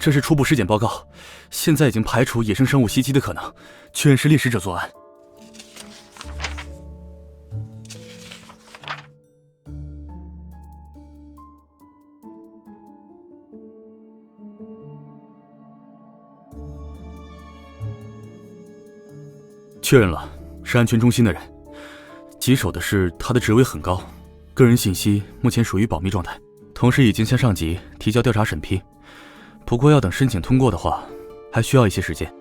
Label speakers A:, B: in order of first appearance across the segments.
A: 这是初步尸检报告，现在已经排除野生生物袭击的可能，确认是猎食者作案。确认了，是安全中心的人。棘手的是，他的职位很高，个人信息目前属于保密状态，同时已经向上级提交调查审批。不过要等申请通过的话，还需要一些时间。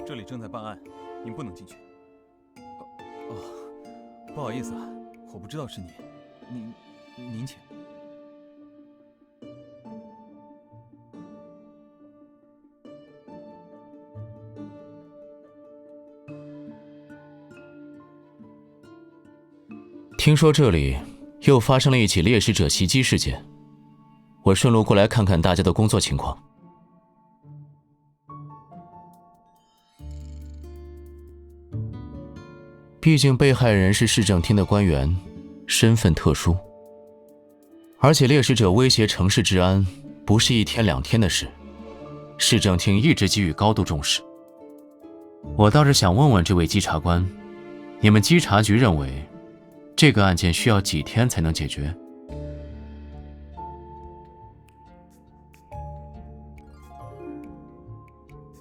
B: 这里正在办案，您不能进去。不好意思啊，我不知道是您，您请。
C: 听说这里又发生了一起猎食者袭击事件，我顺路过来看看大家的工作情况。毕竟被害人是市政厅的官员，身份特殊，而且猎食者威胁城市治安不是一天两天的事，市政厅一直给予高度重视。我倒是想问问这位稽查官，你们稽查局认为这个案件需要几天才能解决？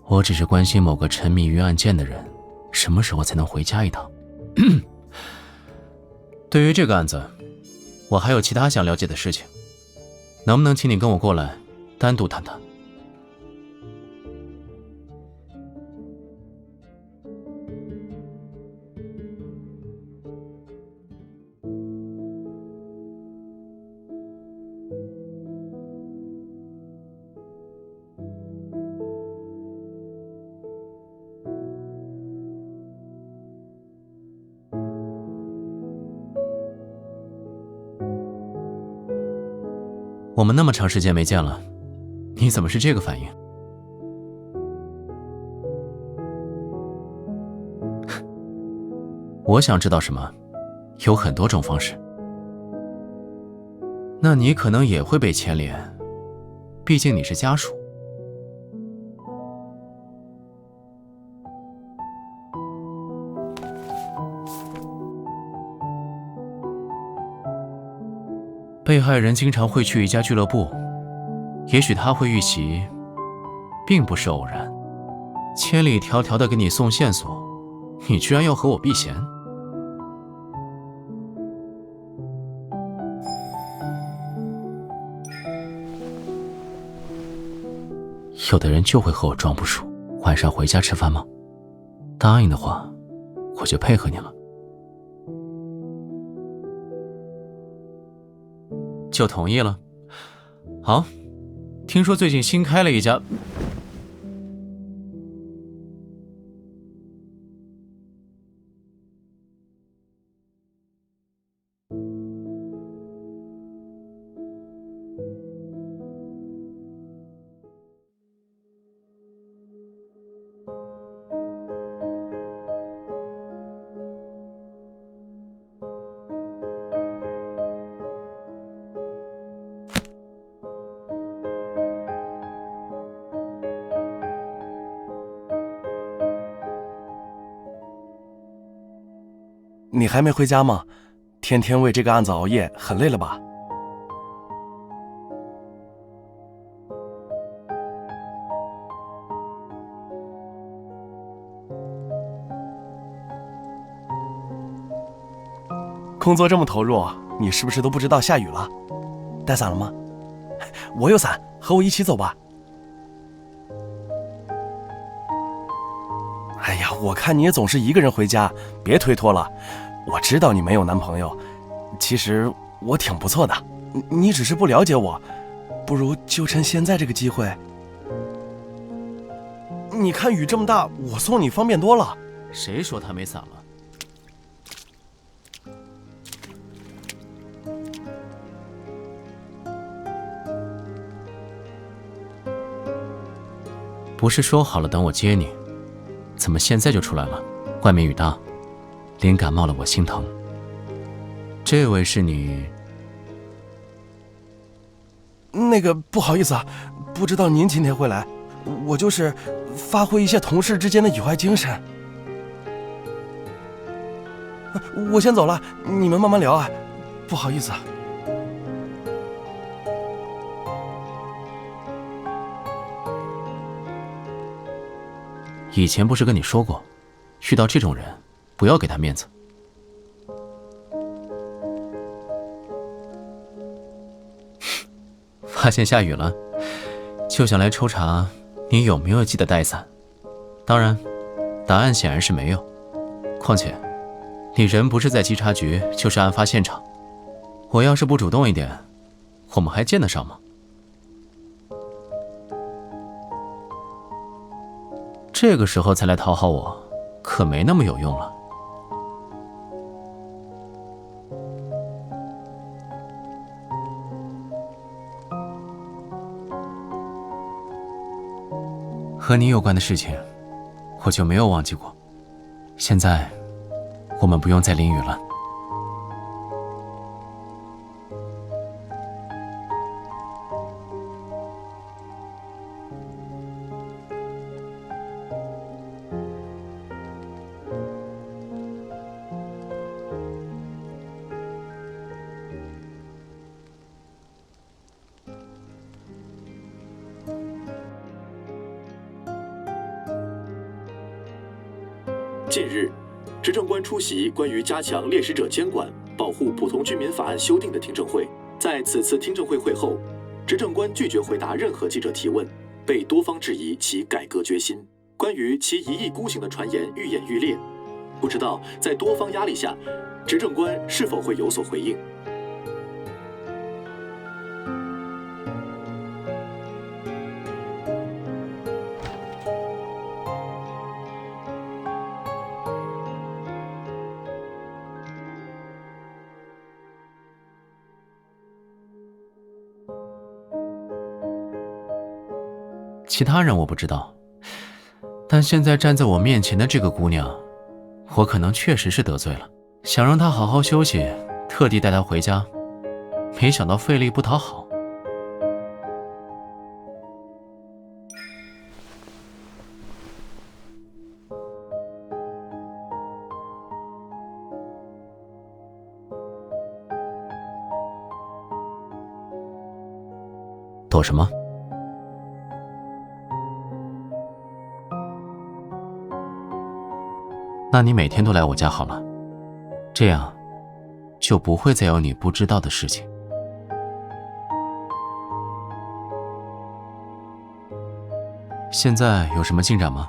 C: 我只是关心某个沉迷于案件的人什么时候才能回家一趟。对于这个案子，我还有其他想了解的事情，能不能请你跟我过来单独谈谈？我们那么长时间没见了，你怎么是这个反应？我想知道什么，有很多种方式。那你可能也会被牵连，毕竟你是家属。被害人经常会去一家俱乐部，也许他会遇袭，并不是偶然。千里迢迢的给你送线索，你居然要和我避嫌？有的人就会和我装不熟。晚上回家吃饭吗？答应的话，我就配合你了。就同意了。好，听说最近新开了一家。
D: 你还没回家吗？天天为这个案子熬夜，很累了吧？工作这么投入，你是不是都不知道下雨了？带伞了吗？我有伞，和我一起走吧。哎呀，我看你也总是一个人回家，别推脱了。我知道你没有男朋友，其实我挺不错的，你只是不了解我，不如就趁现在这个机会。你看雨这么大，我送你方便多了。
C: 谁说他没伞了？不是说好了等我接你，怎么现在就出来了？外面雨大，淋感冒了我心疼。这位是你
D: 那个不好意思啊，不知道您今天会来，我就是发挥一下同事之间的友爱精神。我先走了，你们慢慢聊啊，不好意思啊。
C: 以前不是跟你说过，遇到这种人，不要给他面子。发现下雨了，就想来抽查你有没有记得带伞。当然，答案显然是没有。况且，你人不是在稽查局，就是案发现场。我要是不主动一点，我们还见得上吗？这个时候才来讨好我，可没那么有用了。和你有关的事情，我就没有忘记过。现在，我们不用再淋雨了。
E: 近日，执政官出席关于加强猎食者监管、保护普通居民法案修订的听证会。在此次听证会会后，执政官拒绝回答任何记者提问，被多方质疑其改革决心。关于其一意孤行的传言愈演愈烈，不知道在多方压力下，执政官是否会有所回应？
C: 其他人我不知道，但现在站在我面前的这个姑娘，我可能确实是得罪了。想让她好好休息，特地带她回家，没想到费力不讨好。躲什么？那你每天都来我家好了，这样就不会再有你不知道的事情。现在有什么进展吗？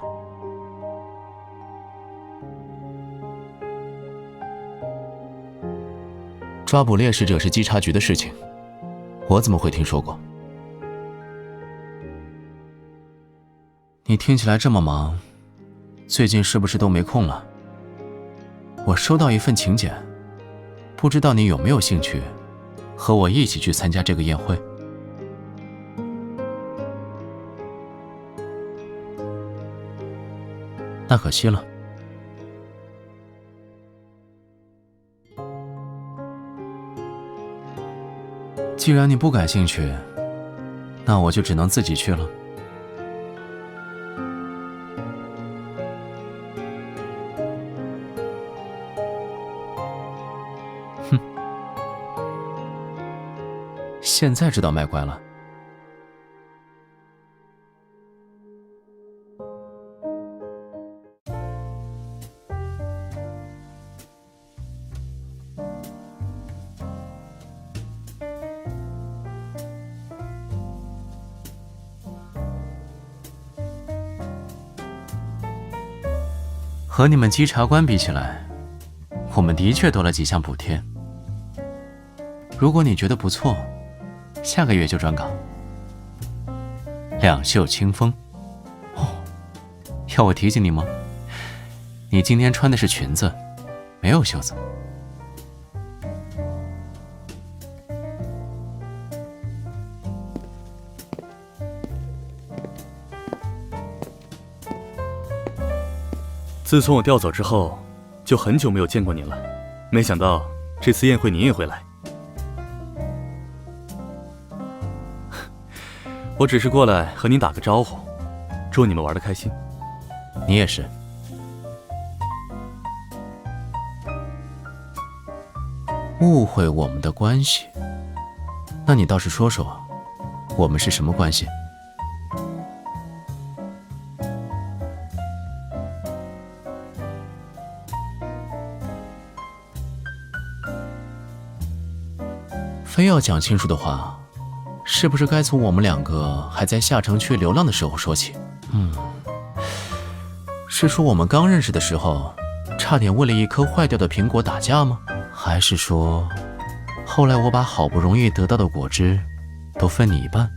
C: 抓捕猎食者是稽查局的事情，我怎么会听说过？你听起来这么忙，最近是不是都没空了？我收到一份请柬，不知道你有没有兴趣和我一起去参加这个宴会？那可惜了。既然你不感兴趣，那我就只能自己去了。哼，现在知道卖乖了。和你们稽查官比起来，我们的确多了几项补贴。如果你觉得不错，下个月就转岗。两袖清风。哦，要我提醒你吗？你今天穿的是裙子，没有袖子。
A: 自从我调走之后，就很久没有见过你了。没想到这次宴会你也会来。我只是过来和您打个招呼，祝你们玩得开心。
C: 你也是。误会我们的关系？那你倒是说说，我们是什么关系？非要讲清楚的话，是不是该从我们两个还在下城区流浪的时候说起？是说我们刚认识的时候，差点为了一颗坏掉的苹果打架吗？还是说，后来我把好不容易得到的果汁都分你一半？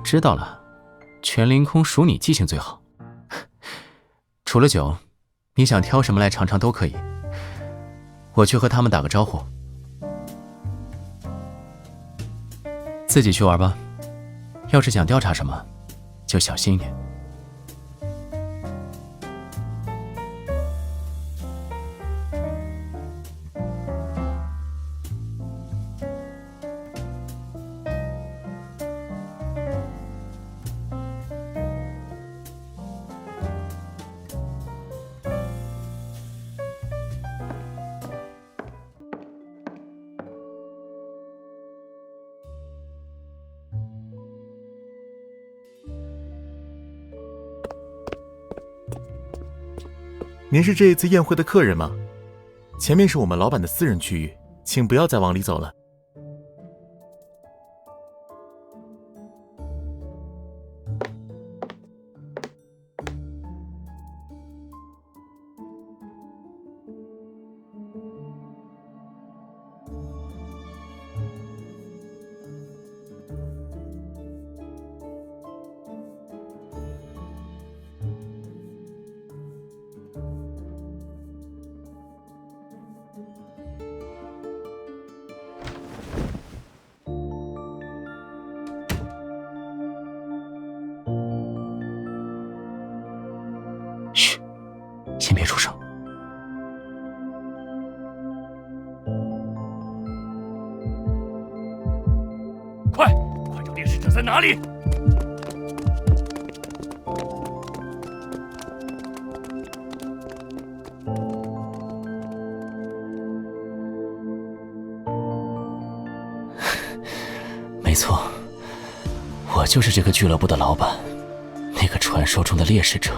C: 知道了，全凌空数你记性最好。除了酒，你想挑什么来尝尝都可以。我去和他们打个招呼。自己去玩吧，要是想调查什么，就小心一点。
F: 您是这一次宴会的客人吗？前面是我们老板的私人区域，请不要再往里走了。嘘，先别出声。
G: 快找猎食者在哪里！
C: 没错，我就是这个俱乐部的老板，那个传说中的猎食者。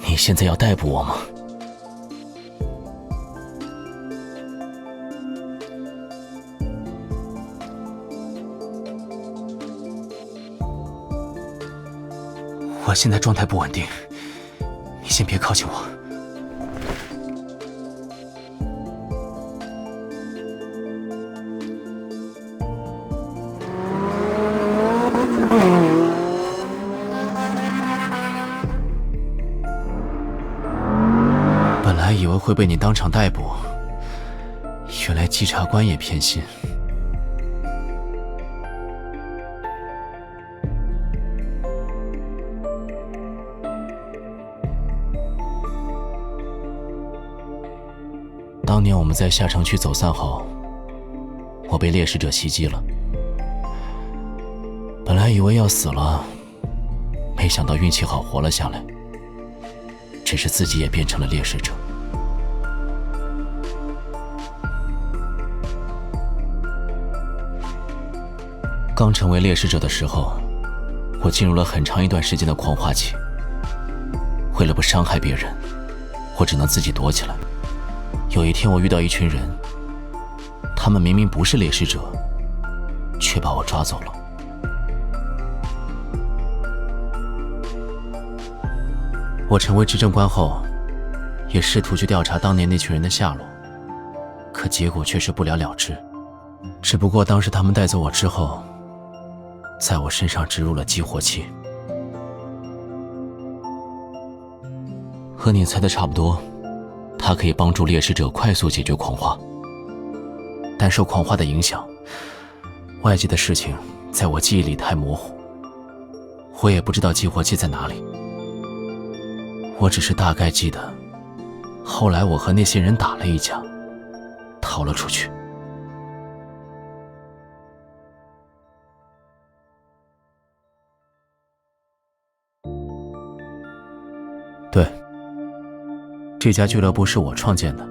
C: 你现在要逮捕我吗？我现在状态不稳定，你先别靠近我。本来以为会被你当场逮捕，原来稽查官也偏心。当年我们在下城区走散后，我被猎食者袭击了。本来以为要死了，没想到运气好活了下来，只是自己也变成了猎食者。刚成为猎食者的时候，我进入了很长一段时间的狂化期。为了不伤害别人，我只能自己躲起来。有一天我遇到一群人，他们明明不是猎食者，却把我抓走了。我成为执政官后，也试图去调查当年那群人的下落，可结果却是不了了之。只不过当时他们带走我之后，在我身上植入了激活器。和你猜的差不多，它可以帮助猎食者快速解决狂化。但受狂化的影响，外界的事情在我记忆里太模糊，我也不知道激活器在哪里。我只是大概记得，后来我和那些人打了一架，逃了出去。对，这家俱乐部是我创建的，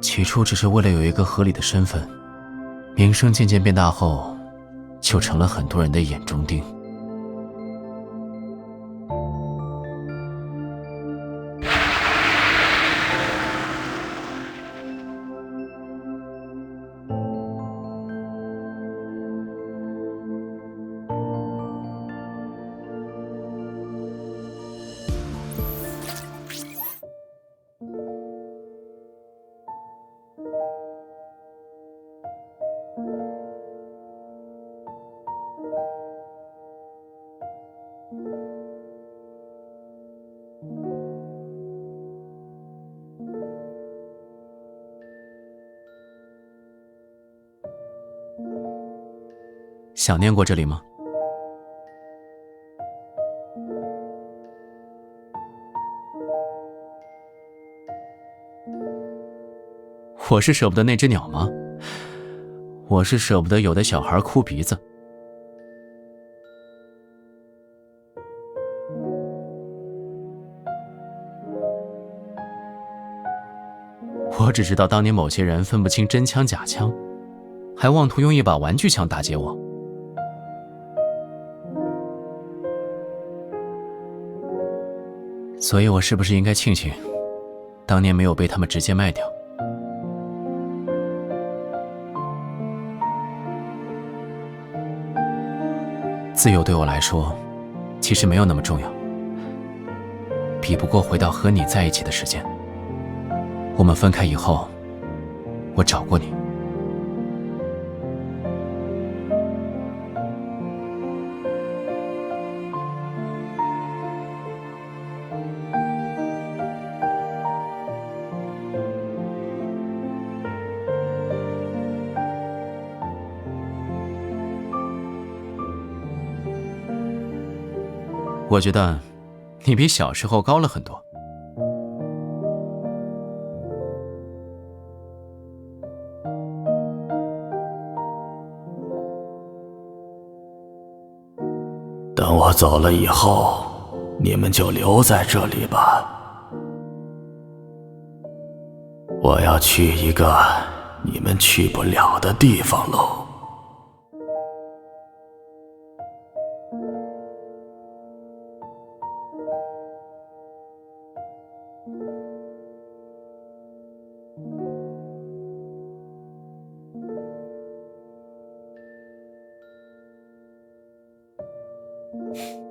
C: 起初只是为了有一个合理的身份，名声渐渐变大后，就成了很多人的眼中钉。想念过这里吗？我是舍不得那只鸟吗？我是舍不得有的小孩哭鼻子。我只知道当年某些人分不清真枪假枪，还妄图用一把玩具枪打劫我。所以我是不是应该庆幸，当年没有被他们直接卖掉？自由对我来说，其实没有那么重要，比不过回到和你在一起的时间。我们分开以后，我找过你。我觉得你比小时候高了很多。
H: 等我走了以后，你们就留在这里吧。我要去一个你们去不了的地方喽。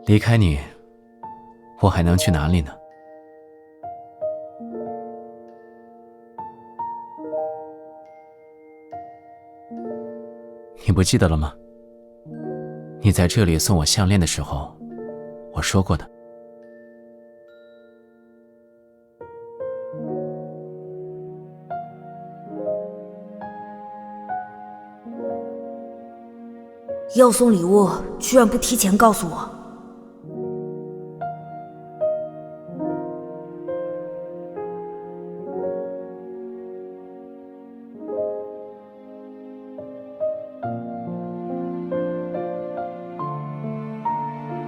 C: 离开你，我还能去哪里呢？你不记得了吗？你在这里送我项链的时候，我说过的。
I: 要送礼物，居然不提前告诉我。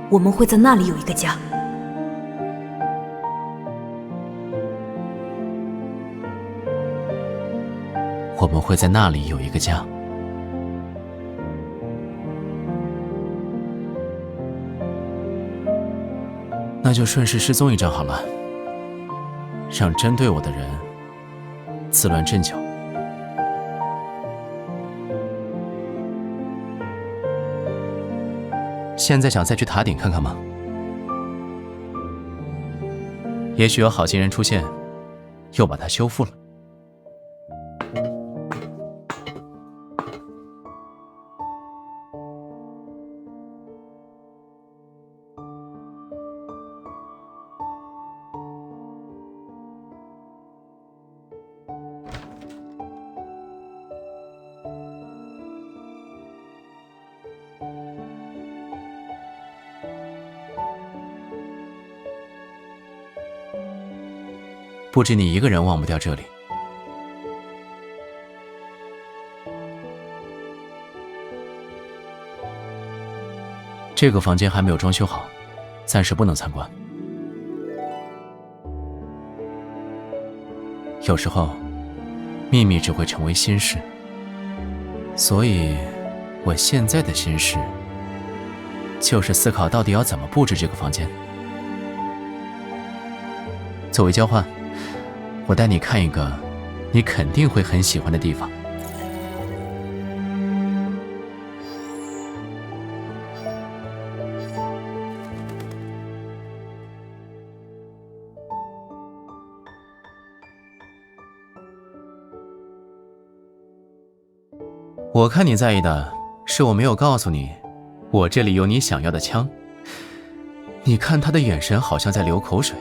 I: 我们会在那里有一个家。
C: 我们会在那里有一个家。那就顺势失踪一阵好了，让针对我的人自乱阵脚。现在想再去塔顶看看吗？也许有好心人出现，又把它修复了。不止你一个人忘不掉这里。这个房间还没有装修好，暂时不能参观。有时候，秘密只会成为心事，所以我现在的心事就是思考到底要怎么布置这个房间。作为交换，我带你看一个你肯定会很喜欢的地方。我看你在意的是我没有告诉你，我这里有你想要的枪。你看他的眼神好像在流口水。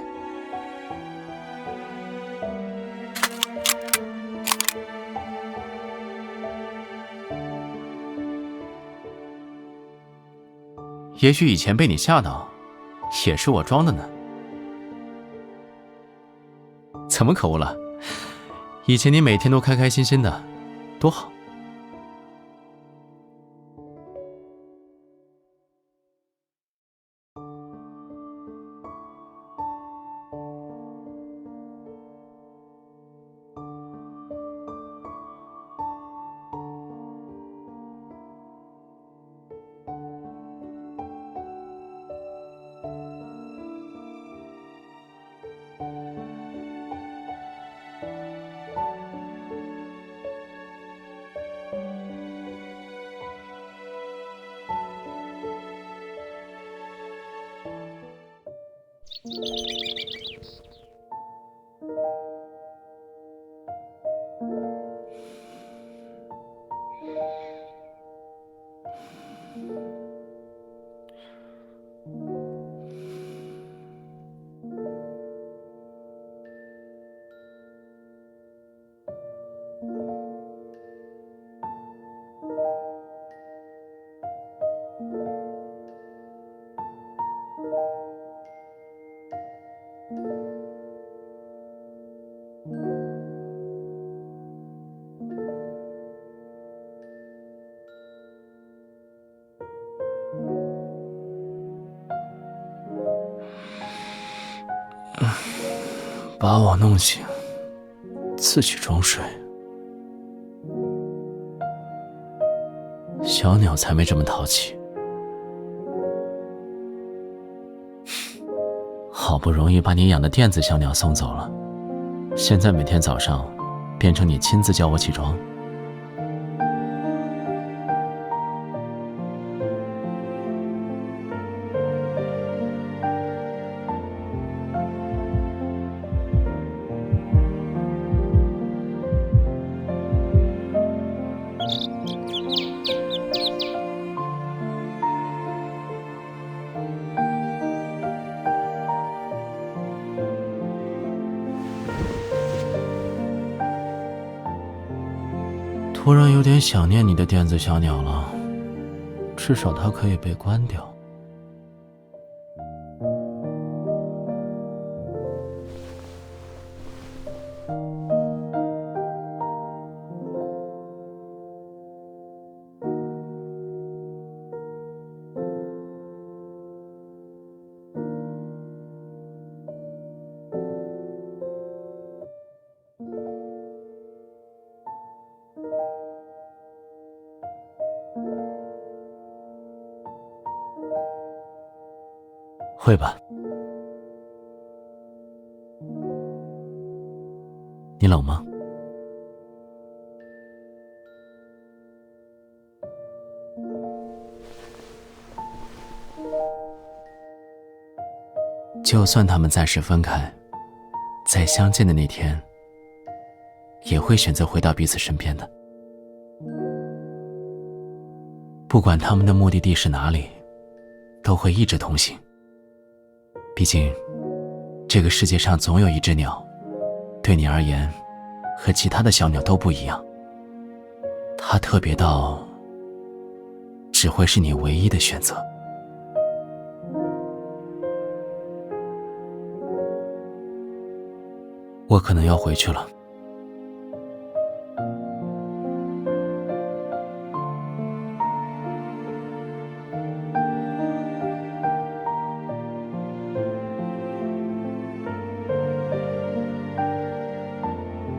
C: 也许以前被你吓到，也是我装的呢。怎么可恶了？以前你每天都开开心心的，多好。把我弄醒，自己装睡。小鸟才没这么淘气。好不容易把你养的电子小鸟送走了，现在每天早上变成你亲自叫我起床。突然有点想念你的电子小鸟了，至少它可以被关掉。会吧？你冷吗？就算他们暂时分开，在相见的那天，也会选择回到彼此身边的。不管他们的目的地是哪里，都会一直同行。毕竟，这个世界上总有一只鸟，对你而言，和其他的小鸟都不一样。它特别到，只会是你唯一的选择。我我可能要回去了。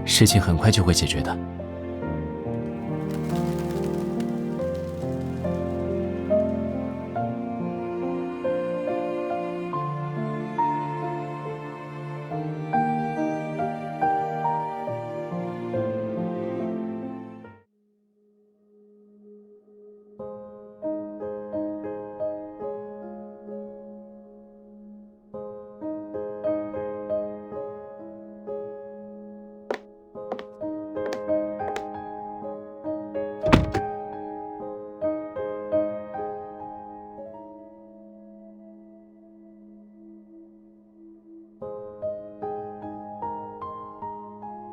C: 事情很快就会解决的。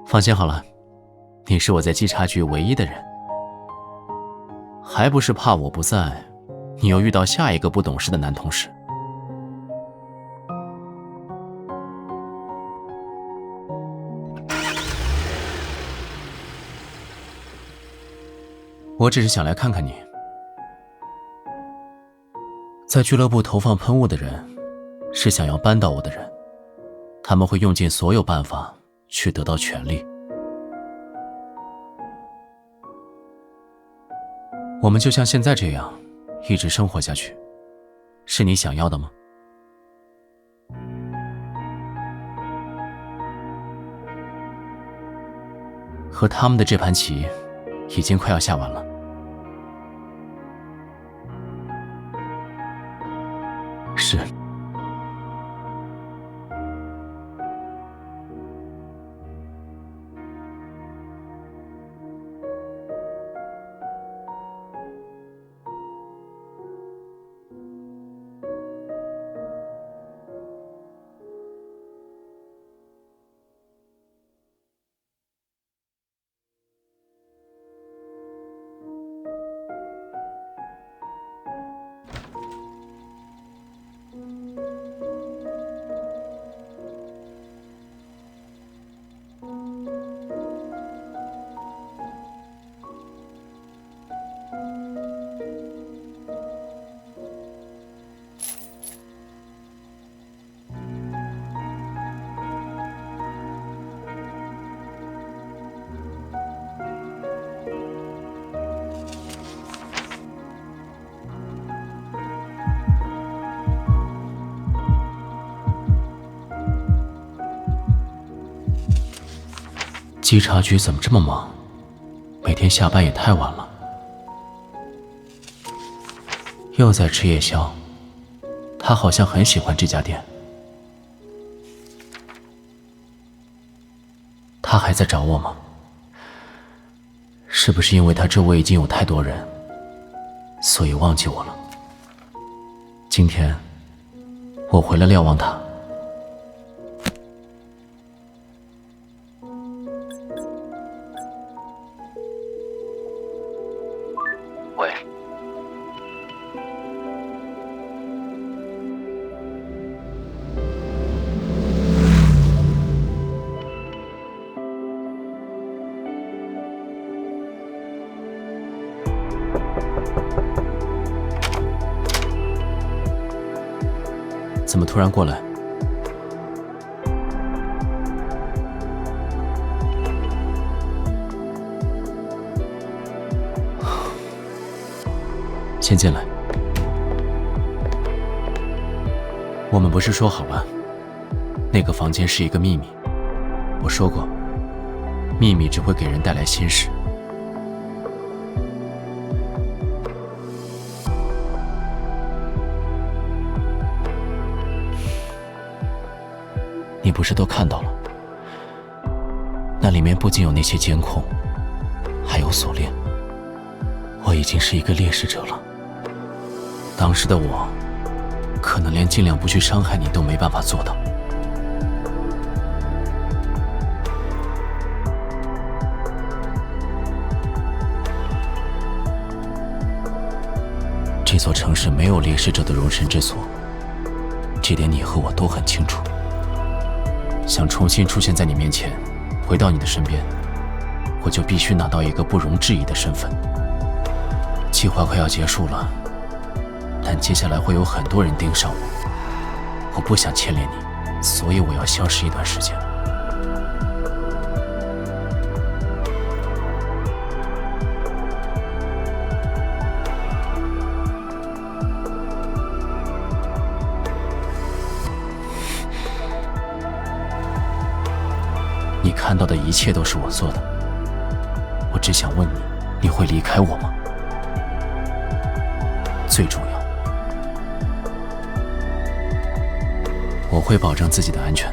C: 放心好了，你是我在稽查局唯一的人，还不是怕我不在，你又遇到下一个不懂事的男同事。我只是想来看看你。在俱乐部投放喷雾的人，是想要扳倒我的人，他们会用尽所有办法去得到权利。我们就像现在这样一直生活下去，是你想要的吗？和他们的这盘棋已经快要下完了。是。稽查局怎么这么忙？每天下班也太晚了。又在吃夜宵，他好像很喜欢这家店。他还在找我吗？是不是因为他周围已经有太多人，所以忘记我了？今天我回来瞭望他。喂。怎么突然过来？先进来。我们不是说好了，那个房间是一个秘密。我说过，秘密只会给人带来心事。你不是都看到了？那里面不仅有那些监控，还有锁链。我已经是一个猎食者了。当时的我，可能连尽量不去伤害你都没办法做到。这座城市没有猎食者的容身之所，这点你和我都很清楚。想重新出现在你面前，回到你的身边，我就必须拿到一个不容置疑的身份。计划快要结束了，但接下来会有很多人盯上我，我不想牵连你，所以我要消失一段时间。你看到的一切都是我做的，我只想问你，你会离开我吗？最重要，我会保证自己的安全。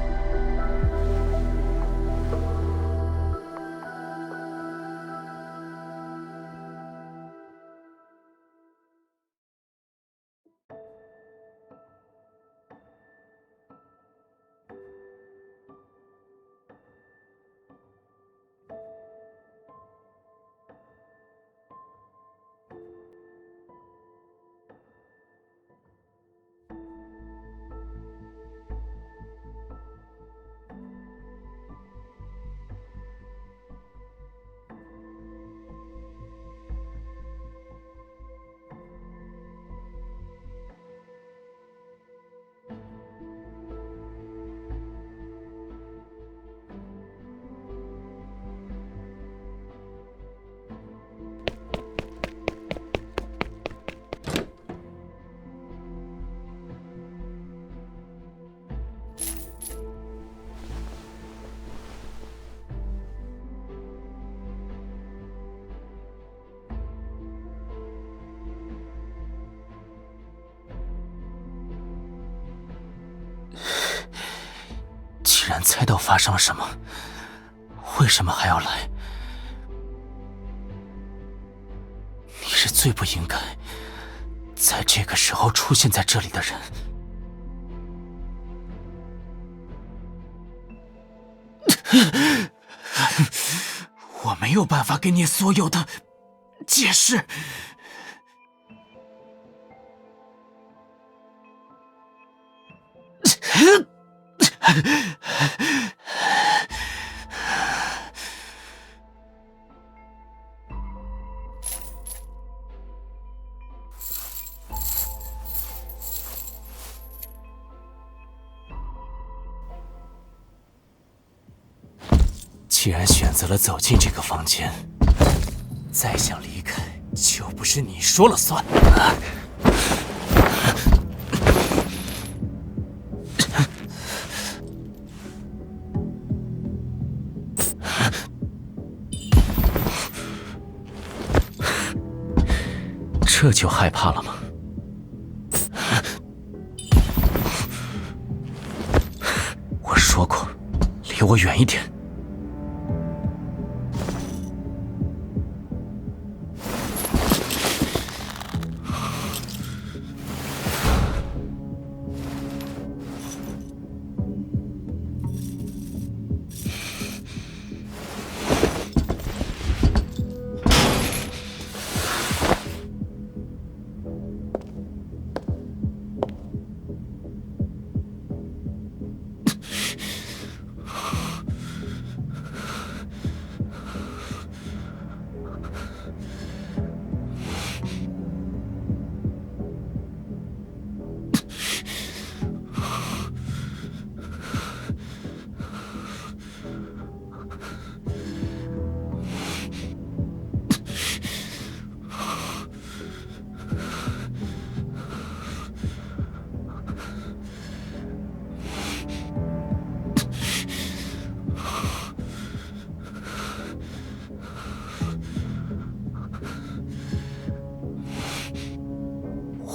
C: 既然猜到发生了什么，为什么还要来？你是最不应该在这个时候出现在这里的人。我没有办法给你所有的解释。既然选择了走进这个房间，再想离开就不是你说了算。这就害怕了吗？我说过，离我远一点。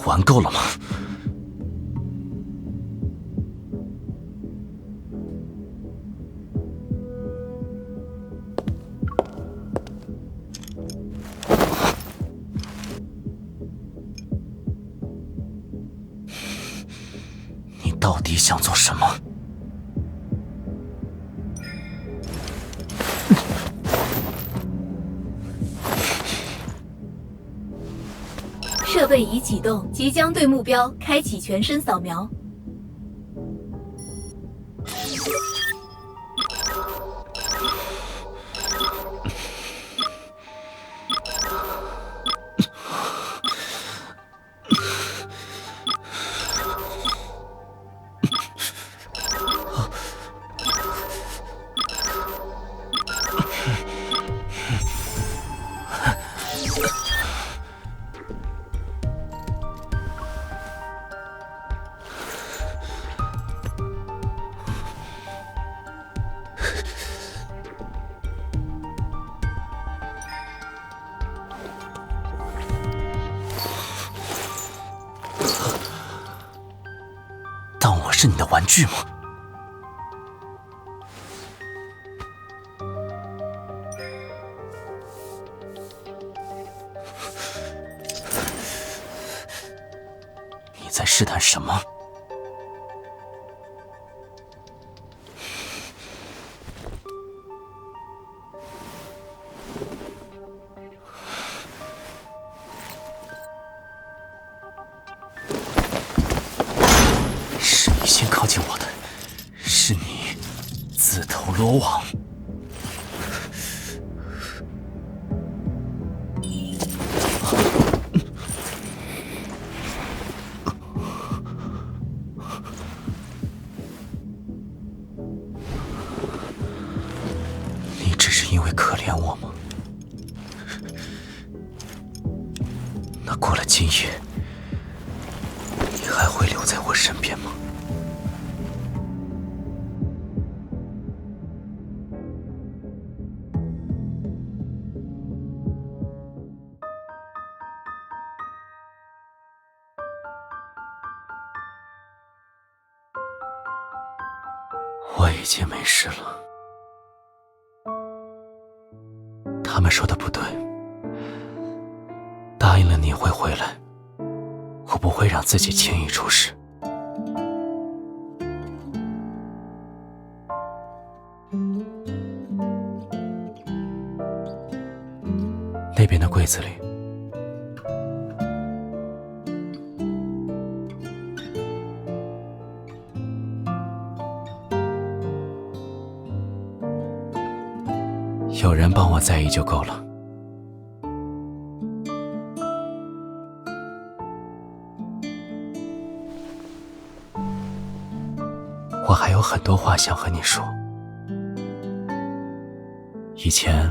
C: 玩够了吗？你到底想做什么？
J: 设备已启动，即将对目标开启全身扫描。
C: 是你的玩具吗？你在试探什么？是你先靠近我的，是你自投罗网。你只是因为可怜我吗？那过了今夜，你还会留在我身边吗？我已经没事了。他们说的不对，答应了你会回来，我不会让自己轻易出事。那边的柜子里，有人帮我在意就够了。我还有很多话想和你说。以前，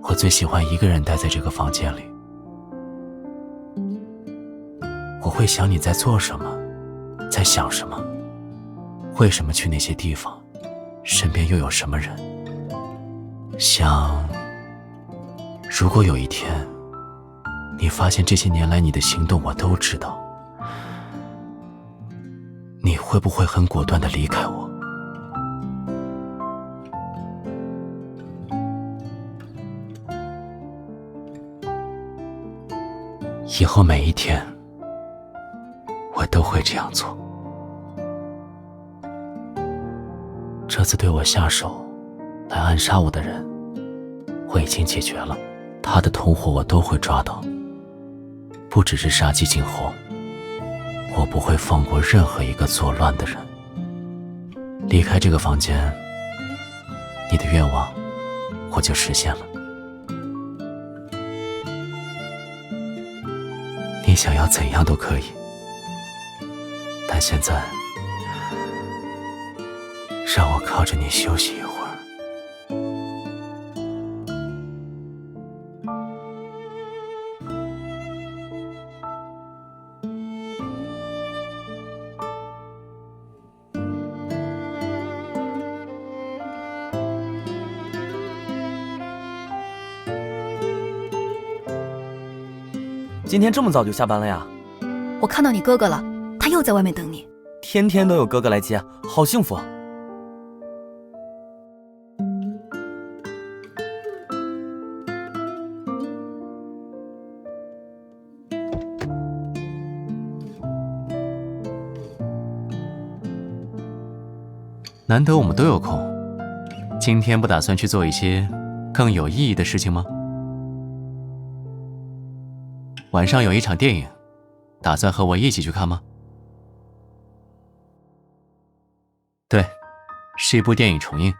C: 我最喜欢一个人待在这个房间里。我会想你在做什么，在想什么，为什么去那些地方，身边又有什么人。想，如果有一天，你发现这些年来你的行动我都知道，你会不会很果断地离开我？以后每一天，我都会这样做。这次对我下手来暗杀我的人，我已经解决了，他的同伙我都会抓到，不只是杀鸡儆猴，我不会放过任何一个作乱的人。离开这个房间，你的愿望我就实现了。你想要怎样都可以，但现在让我靠着你休息一会儿。
K: 今天这么早就下班了呀？
L: 我看到你哥哥了，他又在外面等你。
K: 天天都有哥哥来接，好幸福。
C: 难得我们都有空，今天不打算去做一些更有意义的事情吗？晚上有一场电影，打算和我一起去看吗？对，是一部电影重映。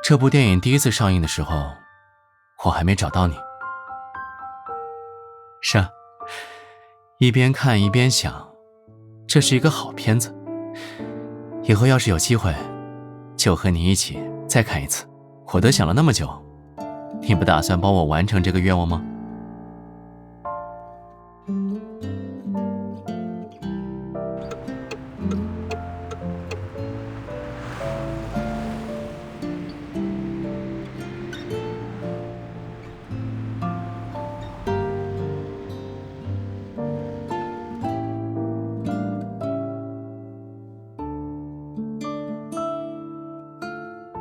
C: 这部电影第一次上映的时候，我还没找到你。是啊，一边看一边想，这是一个好片子。以后要是有机会，就和你一起再看一次。我都想了那么久，你不打算帮我完成这个愿望吗？